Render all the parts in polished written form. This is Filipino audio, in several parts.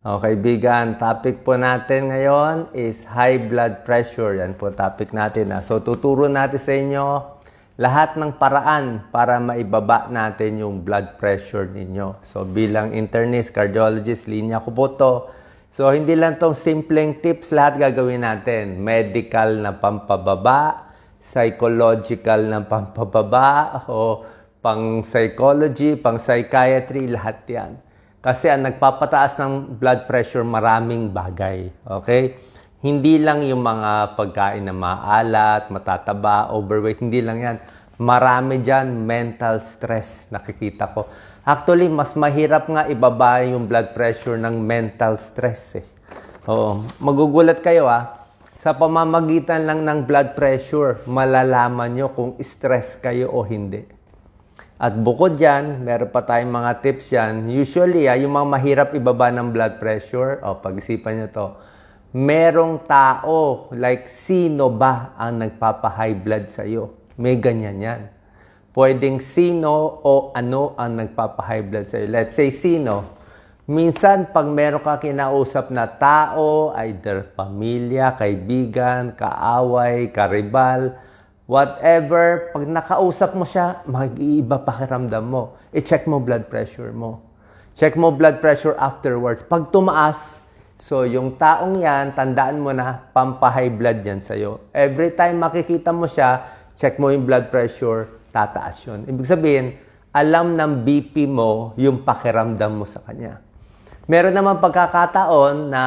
Okay, kaibigan, topic po natin ngayon is high blood pressure. Yan po topic natin. So, tuturo natin sa inyo lahat ng paraan para maibaba natin yung blood pressure ninyo. So, bilang internist, cardiologist, linya ko po to. So, hindi lang tong simpleng tips lahat gagawin natin. Medical na pampababa, psychological na pampababa, o pang-psychology, pang-psychiatry, lahat yan. Kasi ang nagpapataas ng blood pressure, maraming bagay. Okay? Hindi lang yung mga pagkain na maalat, matataba, overweight, hindi lang yan. Marami dyan, mental stress, nakikita ko. Actually, mas mahirap nga ibaba yung blood pressure ng mental stress. Oo. Magugulat kayo sa pamamagitan lang ng blood pressure, malalaman nyo kung stress kayo o hindi. At bukod dyan, meron pa tayong mga tips yan. Usually, yung mga mahirap ibaba ng blood pressure, pag-isipan nyo to, merong tao, like sino ba ang nagpapa-high blood sa'yo? May ganyan yan. Pwedeng sino o ano ang nagpapa-high blood sa'yo. Let's say sino. Minsan, pag meron ka kinausap na tao, either pamilya, kaibigan, kaaway, karibal, whatever, pag nakausap mo siya, mag-iiba pakiramdam mo. I-check mo blood pressure mo. Check mo blood pressure afterwards. Pag tumaas, so yung taong yan, tandaan mo na, pampa-high blood yan sa'yo. Every time makikita mo siya, check mo yung blood pressure, tataas yun. Ibig sabihin, alam ng BP mo yung pakiramdam mo sa kanya. Meron naman pagkakataon na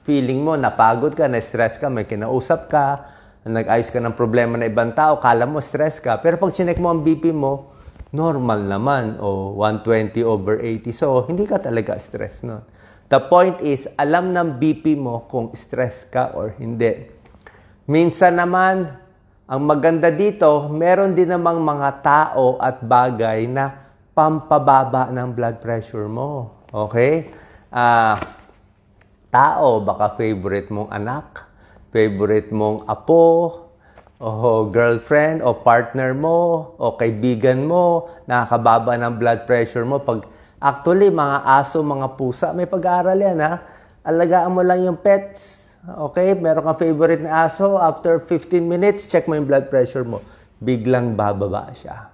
feeling mo, napagod ka, na-stress ka, may kinausap ka, nag-ayos ka ng problema na ibang tao, kala mo stress ka. Pero pag chinek mo ang BP mo, normal naman, o 120/80. So, hindi ka talaga stress nun. The point is, alam ng BP mo kung stress ka or hindi. Minsan naman, ang maganda dito, meron din namang mga tao at bagay na pampababa ng blood pressure mo. Okay? Tao, baka favorite mong anak, favorite mong apo, o girlfriend, o partner mo, o kaibigan mo, nakakababa ng blood pressure mo. Pag actually, mga aso, mga pusa, may pag-aaral yan Alagaan mo lang yung pets. Okay? Meron kang favorite na aso, after 15 minutes, check mo yung blood pressure mo. Biglang bababa siya.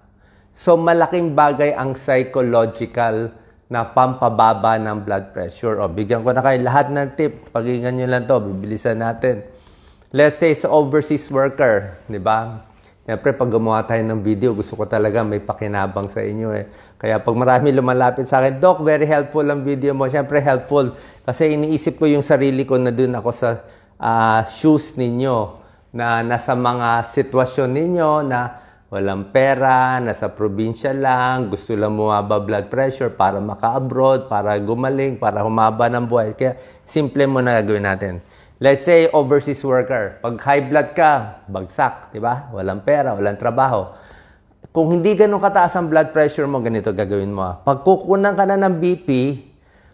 So, malaking bagay ang psychological na pampababa ng blood pressure. Bigyan ko na kayo lahat ng tip. Pakinggan nyo lang to, bibilisan natin. Let's say sa overseas worker, di ba? Siyempre, pag gumawa tayo ng video, gusto ko talaga may pakinabang sa inyo Kaya pag marami lumalapit sa akin, Doc, very helpful ang video mo. Siyempre, helpful. Kasi iniisip ko yung sarili ko na dun ako sa shoes ninyo, na nasa mga sitwasyon ninyo na walang pera, nasa probinsya lang, gusto lang bumaba blood pressure para maka-abroad, para gumaling, para humaba ng buhay. Kaya, simple mo na gagawin natin. Let's say, overseas worker. Pag high blood ka, bagsak, di ba? Walang pera, walang trabaho. Kung hindi ganun kataas ang blood pressure mo, ganito gagawin mo. Pag kukunan ka na ng BP,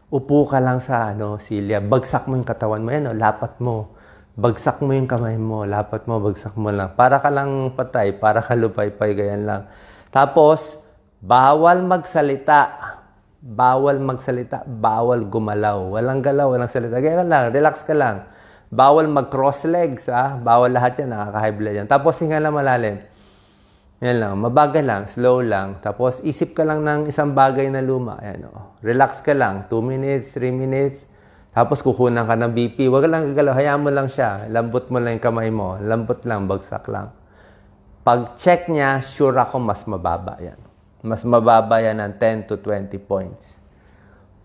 upo ka lang sa silya. Bagsak mo yung katawan mo. Lapat mo. Bagsak mo yung kamay mo. Lapat mo, bagsak mo lang. Para ka lang patay, para ka lupay-pay, ganyan lang. Tapos, bawal magsalita. Bawal magsalita. Bawal gumalaw. Walang galaw, walang salita. Ganyan lang, relax ka lang. Bawal mag-cross legs, Bawal lahat yan, nakaka-high blood yan. Tapos, hinga lang malalim. Yan lang, mabagal lang, slow lang. Tapos, isip ka lang ng isang bagay na luma. Ayan, relax ka lang, 2 minutes, 3 minutes. Tapos, kukunan ka ng BP. Huwag lang gagalaw, hayaan mo lang siya. Lambot mo lang yung kamay mo. Lambot lang, bagsak lang. Pag check niya, sure ako mas mababa yan. Mas mababa yan ng 10 to 20 points.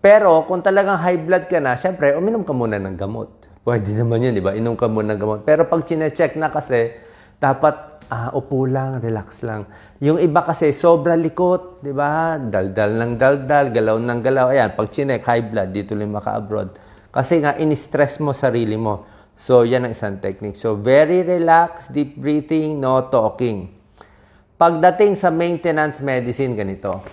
Pero, kung talagang high blood ka na, syempre, uminom ka muna ng gamot. Pwede naman yun, di ba? Inom ka muna ng gamot. Pero pag chine-check na kasi, dapat upo lang, relax lang. Yung iba kasi, sobra likot, di ba? Daldal ng daldal, galaw ng galaw. Ayan, pag chinek, high blood, dito lang maka-abroad. Kasi nga, in-stress mo sarili mo. So, yan ang isang technique. So, very relaxed, deep breathing, no talking. Pagdating sa maintenance medicine, ganito.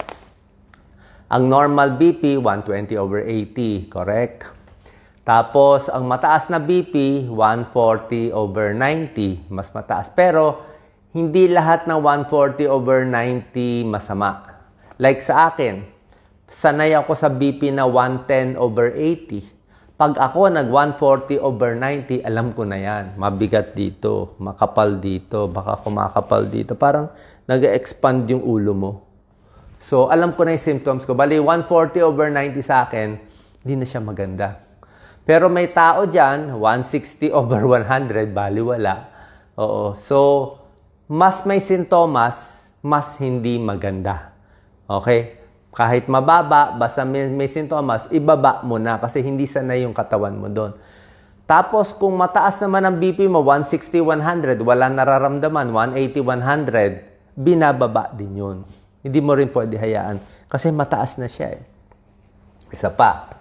Ang normal BP, 120/80, correct? Tapos, ang mataas na BP, 140/90. Mas mataas. Pero, hindi lahat ng 140/90 masama. Like sa akin, sanay ako sa BP na 110/80. Pag ako nag-140/90, alam ko na yan. Mabigat dito, makapal dito, baka kumakapal dito. Parang nag-expand yung ulo mo. So, alam ko na yung symptoms ko. Bali, 140/90 sa akin, hindi na siya maganda. Pero may tao dyan, 160/100, bali wala. Oo. So, mas may sintomas, mas hindi maganda. Okay? Kahit mababa, basta may sintomas, ibaba mo na kasi hindi sanay yung katawan mo doon. Tapos, kung mataas naman ang BP mo, 160/100, wala nararamdaman, 180/100, binababa din yun. Hindi mo rin pwede hayaan kasi mataas na siya eh. Isa pa.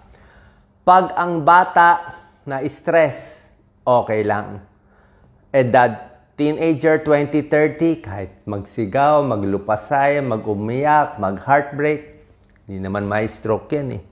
Pag ang bata na stress, okay lang. Edad, teenager, 20-30, kahit magsigaw, maglupasay, mag-umiyak, mag-heartbreak, hindi naman ma-stroke yan eh.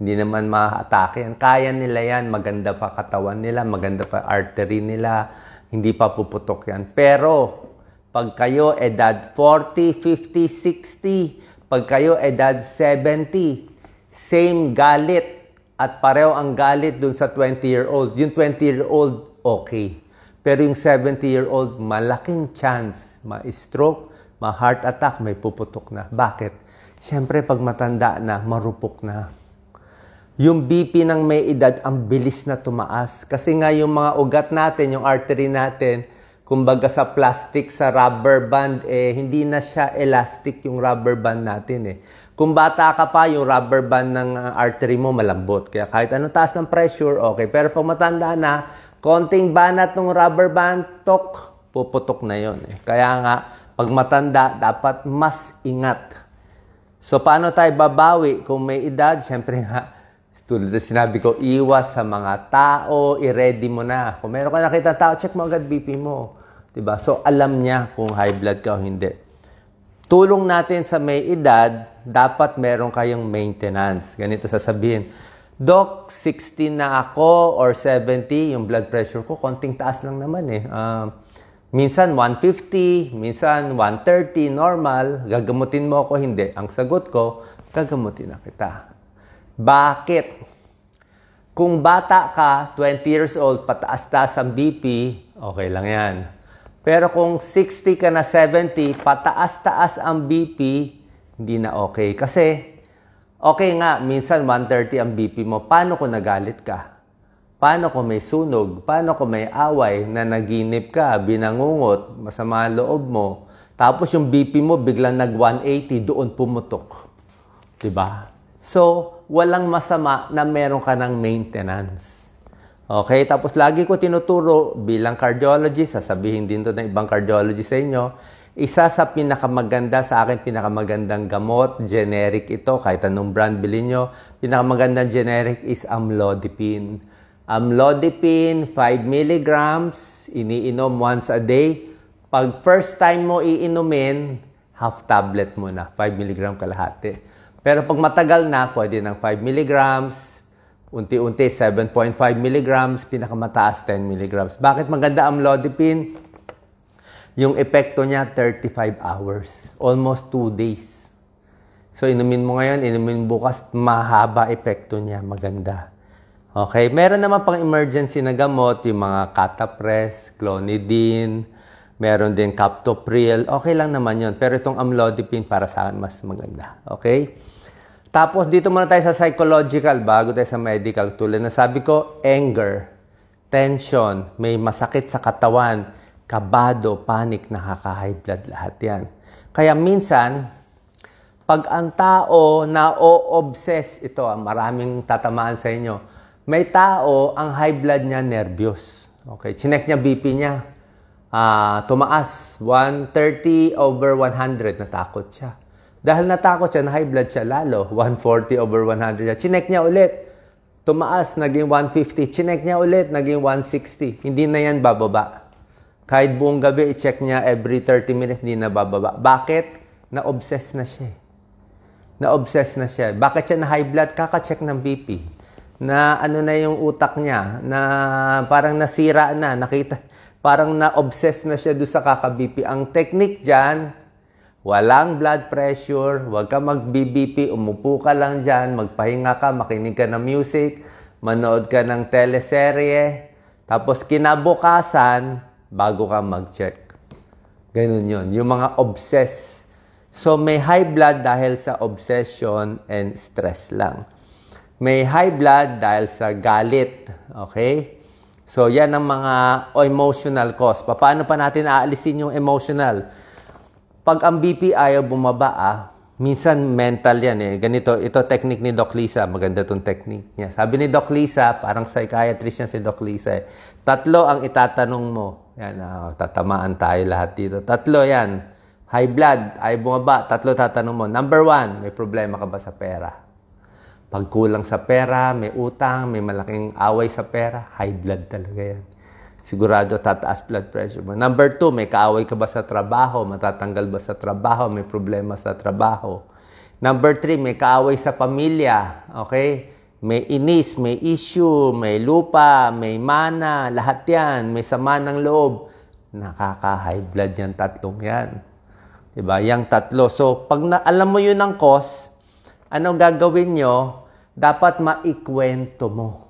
Hindi naman ma-atake yan. Kaya nila yan. Maganda pa katawan nila. Maganda pa artery nila. Hindi pa puputok yan. Pero, pag kayo edad 40, 50, 60, pag kayo edad 70, same galit. At pareho ang galit dun sa 20-year-old. Yung 20-year-old, okay. Pero yung 70-year-old, malaking chance ma-stroke, ma-heart attack, may puputok na. Bakit? Siyempre, pag matanda na, marupok na. Yung BP ng may edad, ang bilis na tumaas. Kasi nga yung mga ugat natin, yung artery natin, kumbaga sa plastic, sa rubber band, hindi na siya elastic yung rubber band natin eh. Kung bata ka pa, yung rubber band ng artery mo malambot. Kaya kahit anong taas ng pressure, okay. Pero pag matanda na, konting banat ng rubber band, puputok na yon eh. Kaya nga, pag matanda, dapat mas ingat. So, paano tayo babawi kung may edad? Siyempre nga, tulad na sinabi ko, iwas sa mga tao, i-ready mo na. Kung meron ka nakita tao, check mo agad BP mo. Diba? So, alam niya kung high blood ka o hindi. Tulong natin sa may edad, dapat meron kayong maintenance. Ganito sasabihin, Doc, 60 na ako or 70, yung blood pressure ko, konting taas lang naman eh. Minsan 150, minsan 130, normal. Gagamutin mo ako, hindi. Ang sagot ko, gagamutin na kita. Bakit? Kung bata ka, 20 years old, pataas-taas ang BP, okay lang yan. Pero kung 60 ka na 70, pataas-taas ang BP, hindi na okay. Kasi, okay nga, minsan 130 ang BP mo. Paano kung nagalit ka? Paano kung may sunog? Paano kung may away na naginip ka, binangungot, masama loob mo? Tapos yung BP mo biglang nag-180, doon pumutok. Diba? So, walang masama na meron ka ng maintenance. Okay? Tapos lagi ko tinuturo bilang cardiologist, sasabihin din to ng ibang cardiologist sa inyo, isa sa pinakamaganda sa akin, pinakamagandang gamot, generic ito, kahit anong brand bilhin nyo, pinakamagandang generic is amlodipine. Amlodipine, 5 mg, iniinom once a day. Pag first time mo iinumin, half tablet mo na, 5 mg kalahati. Pero pag matagal na, pwede ng 5 mg, unti-unti 7.5 mg, pinakamataas 10 mg. Bakit maganda amlodipine? Yung epekto niya, 35 hours. Almost 2 days. So, inumin mo ngayon, inumin bukas, mahaba epekto niya, maganda. Okay, meron naman pang emergency na gamot, yung mga Catapres, Clonidine, meron din Captopril, okay lang naman yun. Pero itong amlodipine para sa akin mas maganda. Okay? Tapos dito muna tayo sa psychological bago tayo sa medical. Tulad na sabi ko, anger, tension, may masakit sa katawan, kabado, panic, nakaka-high blood, lahat yan. Kaya minsan, pag ang tao na-o-obsess, ito, maraming tatamaan sa inyo, may tao, ang high blood niya, nervyos. Okay, chinek niya BP niya. Tumaas, 130/100, natakot siya. Dahil natakot siya, na high blood siya lalo, 140/100. Chinek niya ulit, tumaas, naging 150. Chinek niya ulit, naging 160. Hindi na yan bababa. Kahit buong gabi, i-check niya every 30 minutes, hindi na bababa. Bakit? Na-obsess na siya. Na-obsess na siya. Bakit siya na high blood? Kaka-check ng BP. Na ano na yung utak niya, na parang nasira na, nakita, parang na-obsess na siya doon sa kaka-BP. Ang technique dyan, Walang blood pressure, huwag ka mag-BBP, umupo ka lang dyan, magpahinga ka, makinig ka ng music, manood ka ng teleserye, tapos kinabukasan, bago ka mag-check. Ganun yun. Yung mga obsess. So, may high blood dahil sa obsession and stress lang. May high blood dahil sa galit. Okay? So, yan ang mga emotional cause. Paano pa natin aalisin yung emotional? Pag ang BP ayaw bumaba, minsan mental yan eh. Ganito, ito technique ni Doc Lisa. Maganda itong technique niya. Sabi ni Doc Lisa, parang psychiatrist niya si Doc Lisa eh. 3 ang itatanong mo. Yan, tatamaan tayo lahat dito. 3 yan. High blood, ayaw bumaba. 3 tatanong mo. Number 1, may problema ka ba sa pera? Pag kulang sa pera, may utang, may malaking away sa pera, high blood talaga yan. Sigurado tataas blood pressure mo. Number 2, may kaaway ka ba sa trabaho? Matatanggal ba sa trabaho? May problema sa trabaho. Number 3, may kaaway sa pamilya. Okay? May inis, may issue, may lupa, may mana, lahat yan. May sama ng loob. Nakaka-high blood yan, 3 yan. Diba? Yang 3. So, pag alam mo yun ang cause, anong gagawin nyo? Dapat maikwento mo.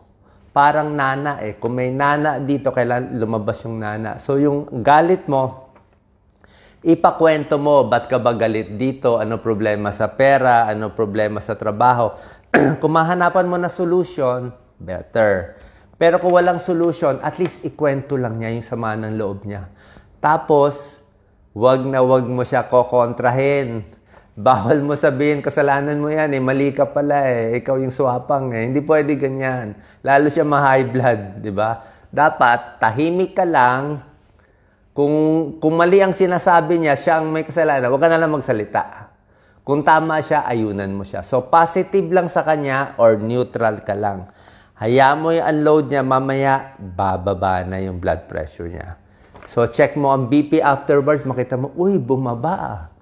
Parang nana eh. Kung may nana dito, kailan lumabas yung nana. So, yung galit mo, ipakwento mo, ba't ka ba galit dito? Ano problema sa pera? Ano problema sa trabaho? Kung mahanapan mo na solution, better. Pero kung walang solution, at least ikwento lang niya yung sama ng loob niya. Tapos, wag mo siya kokontrahin. Bawal mo sabihin, kasalanan mo yan eh, mali ka pala eh, ikaw yung swapang eh. Hindi pwede ganyan. Lalo siya ma-high blood, di ba? Dapat, tahimik ka lang. Kung mali ang sinasabi niya, siya ang may kasalanan, huwag ka na lang magsalita. Kung tama siya, ayunan mo siya. So, positive lang sa kanya or neutral ka lang. Hayaan mo yung unload niya, mamaya, bababa na yung blood pressure niya. So, check mo ang BP afterwards, makita mo, uy, bumaba.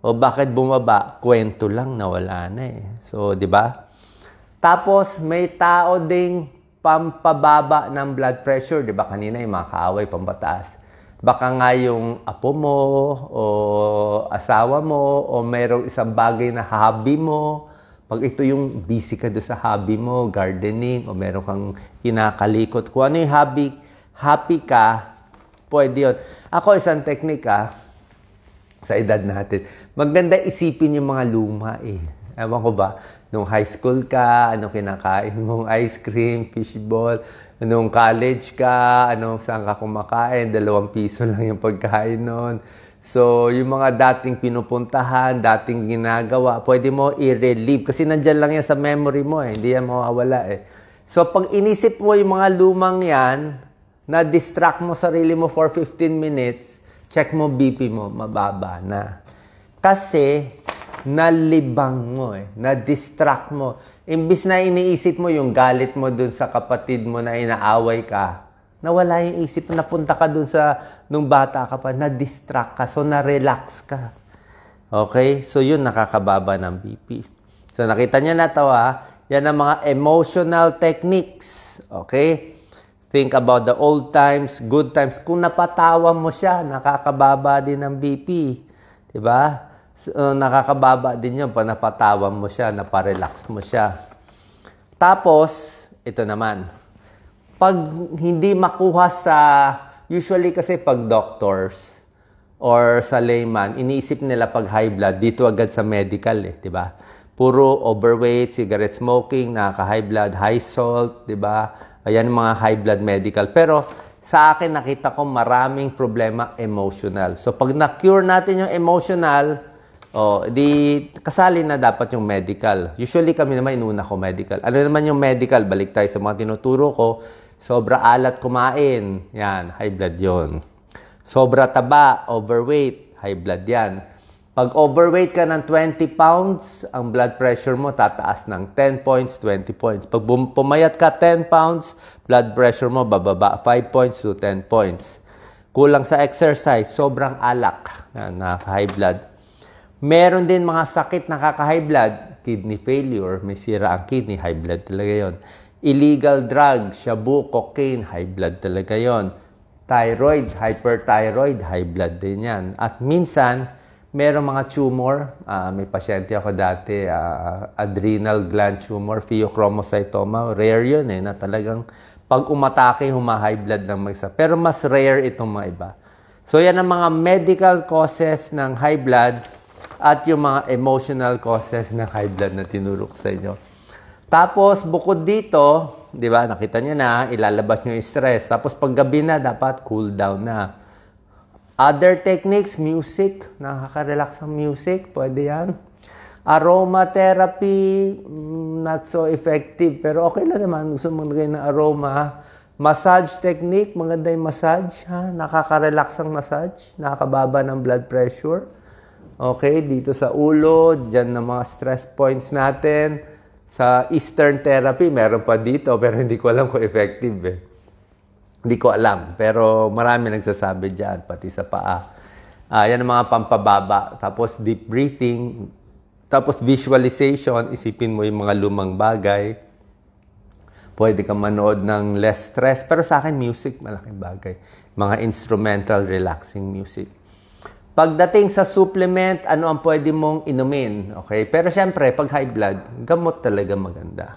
O bakit bumaba? Kwento lang, nawala na eh. So, di ba? Tapos, may tao ding pampababa ng blood pressure. Di ba? Kanina yung mga kaaway, pampataas. Baka nga yung apo mo, o asawa mo, o mayroong isang bagay na hobby mo. Pag ito yung busy ka doon sa hobby mo, gardening, o meron kang kinakalikot. Kung ano yung hobby, happy ka, pwede yun. Ako, isang technique sa edad natin. Maganda isipin yung mga luma eh. Ewan ko ba, nung high school ka, anong kinakain mong ice cream, fishball, nung college ka, saan ka kumakain, 2 piso lang yung pagkain nun. So, yung mga dating pinupuntahan, dating ginagawa, pwede mo i-relieve. Kasi nandyan lang yan sa memory mo eh. Hindi yan mawawala eh. So, pag inisip mo yung mga lumang yan, na-distract mo sarili mo for 15 minutes, check mo BP mo, mababa na. Kasi, nalibang mo eh. Na-distract mo. Imbis na iniisip mo yung galit mo dun sa kapatid mo na inaaway ka, nawala yung isip, napunta ka dun sa, nung bata ka pa, na-distract ka, so na-relax ka. Okay? So, yun nakakababa ng BP. So, nakita niya na ito yan ang mga emotional techniques. Okay? Think about the old times, good times. Kung napatawa mo siya, nakakababa din ng BP. Diba? So, nakakababa din yun pag napatawa mo siya, naparelax mo siya. Tapos, ito naman. Pag hindi makuha sa, usually kasi pag doctors or sa layman, iniisip nila pag high blood, dito agad sa medical eh, di ba? Puro overweight, cigarette smoking, nakaka-high blood, high salt, di ba? Ayan mga high blood medical. Pero sa akin nakita ko maraming problema emotional. So pag na-cure natin yung emotional, di kasali na dapat yung medical. Usually kami naman inuna ko medical. Ano naman yung medical? Balik tayo sa mga tinuturo ko. Sobra alat kumain. Yan, high blood yon. Sobra taba, overweight, high blood yan. Pag overweight ka ng 20 pounds, ang blood pressure mo tataas ng 10 points, 20 points. Pag pumayat ka 10 pounds, blood pressure mo bababa 5 points to 10 points. Kulang sa exercise, sobrang alak na high blood. Meron din mga sakit nakaka-high blood, kidney failure, may sira ang kidney, high blood talaga yon. Illegal drug, shabu, cocaine, high blood talaga yon. Thyroid, hyperthyroid, high blood din yan. At minsan, Merong mga tumor, may pasyente ako dati, adrenal gland tumor, pheochromocytoma, rare yun na talagang pag umatake, high blood lang mag-isa. Pero mas rare itong mga iba. So yan ang mga medical causes ng high blood at yung mga emotional causes ng high blood na tinuro ko sa inyo. Tapos, bukod dito, di ba, nakita nyo na, ilalabas nyo yung stress. Tapos, paggabi na, dapat cool down na. Other techniques, music, nakaka-relax ang music, pwede yan. Aromatherapy, not so effective, pero okay lang naman, gusto mo maglagay ng aroma. Massage technique, maganda yung massage, ha? Nakaka-relax ang massage, nakakababa ng blood pressure. Okay, dito sa ulo, dyan na mga stress points natin. Sa Eastern therapy, meron pa dito, pero hindi ko alam kung effective eh. Hindi ko alam, pero marami nagsasabi dyan, pati sa paa. Yan ang mga pampababa. Tapos deep breathing, tapos visualization, isipin mo yung mga lumang bagay. Pwede ka manood ng less stress. Pero sa akin, music, malaking bagay. Mga instrumental, relaxing music. Pagdating sa supplement, ano ang pwede mong inumin? Okay? Pero syempre, pag high blood, gamot talaga maganda.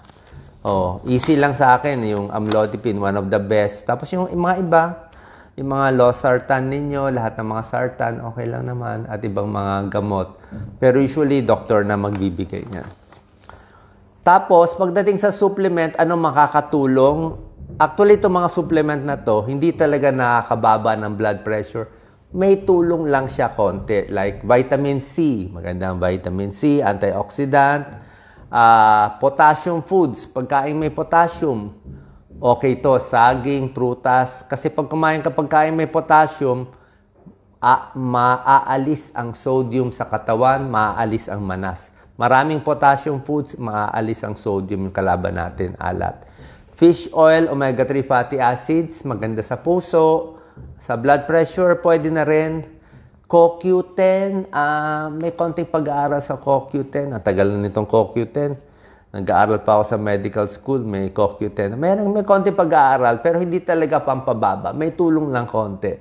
Easy lang sa akin, yung amlodipine, one of the best. Tapos yung mga iba, yung mga losartan ninyo, lahat ng mga sartan, okay lang naman. At ibang mga gamot. Pero usually, doktor na magbibigay niyan. Tapos, pagdating sa supplement, ano makakatulong? Actually, itong mga supplement na to, hindi talaga nakakababa ng blood pressure. May tulong lang siya konti. Like vitamin C, magandang vitamin C, antioxidant, potassium foods, pagkain may potassium. Okay to, saging, prutas. Kasi pag kumain ka pagkain may potassium, maaalis ang sodium sa katawan, maaalis ang manas. Maraming potassium foods, maaalis ang sodium, yung kalaban natin, alat. Fish oil, omega-3 fatty acids, maganda sa puso. Sa blood pressure, pwede na rin. CoQ10, may konting pag-aaral sa CoQ10. Ang tagal na nitong CoQ10. Nag-aaral pa ako sa medical school, may CoQ10. May konting pag-aaral, pero hindi talaga pampababa. May tulong lang konti.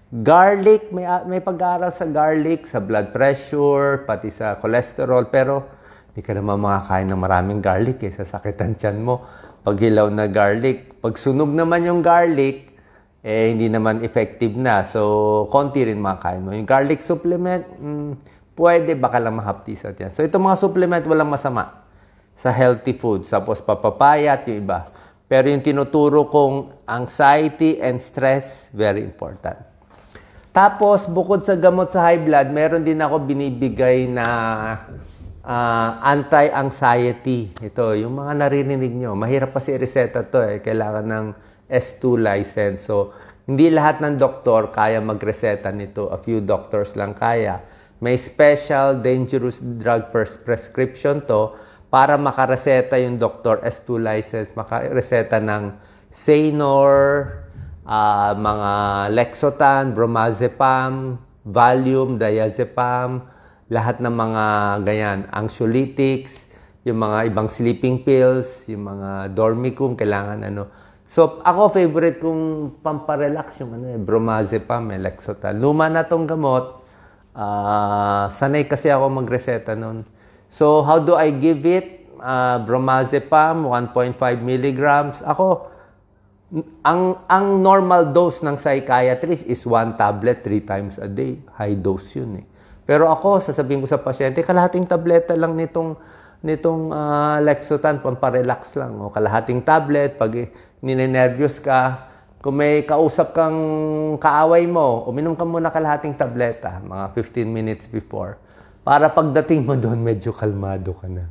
Garlic, may pag-aaral sa garlic, sa blood pressure, pati sa cholesterol. Pero hindi ka naman makakain ng maraming garlic sasakit ang tiyan mo. Pag hilaw na garlic, pag sunog naman yung garlic, hindi naman effective na. So, konti rin makakain mo. Yung garlic supplement, pwede, baka lang mahapti sa tiyan. So, itong mga supplement, walang masama sa healthy food. Tapos, papapaya at yung iba. Pero yung tinuturo kong anxiety and stress, very important. Tapos, bukod sa gamot sa high blood, meron din ako binibigay na anti-anxiety. Ito, yung mga naririnig nyo. Mahirap kasi reseta to Kailangan ng S2 license. So, hindi lahat ng doktor kaya magreseta nito. A few doctors lang kaya. May special dangerous drug prescription to para makareseta yung doktor S2 license. Makareseta ng Sanor, mga Lexotan, Bromazepam, Valium, Diazepam, lahat ng mga ganyan, anxiolytics, yung mga ibang sleeping pills, yung mga Dormicum, kailangan So, ako favorite kong pamparelax yung Bromazepam, Lexotan. Luma na tong gamot, sanay kasi ako magreseta nun. So, how do I give it? Bromazepam, 1.5 milligrams. Ako, ang normal dose ng psychiatrist is 1 tablet 3 times a day. High dose yun Pero ako, sasabihin ko sa pasyente, kalahating tableta lang nitong Lexotan, pamparelax lang. Kalahating tablet, pag ninenervyos ka, kung may kausap kang kaaway mo, uminom ka muna kalahating tableta, mga 15 minutes before. Para pagdating mo doon, medyo kalmado ka na.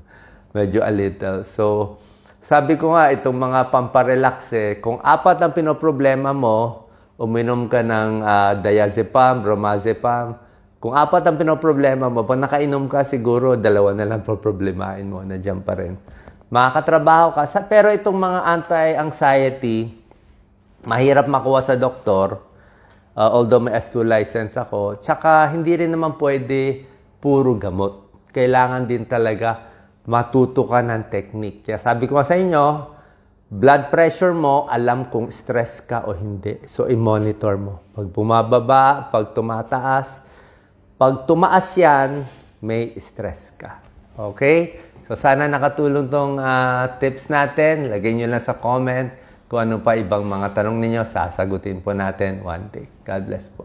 Medyo a little. So, sabi ko nga, itong mga pamparelax kung 4 ang pinoproblema mo, uminom ka ng diazepam, bromazepam. Kung 4 ang pinoproblema mo, pag nakainom ka, siguro 2 na lang problemahin mo, nandiyan pa rin. Makakatrabaho ka. Pero itong mga anti-anxiety, mahirap makuha sa doktor, although may S2 license ako. Tsaka hindi rin naman pwede puro gamot. Kailangan din talaga matuto ka ng technique. Kaya sabi ko sa inyo, blood pressure mo, alam kung stress ka o hindi. So, i-monitor mo. Pag bumababa, pag tumataas, Pag tumaas yan, may stress ka. Okay? So, sana nakatulong tong tips natin. Lagay nyo lang sa comment kung ano pa ibang mga tanong ninyo. Sasagutin po natin one day. God bless po.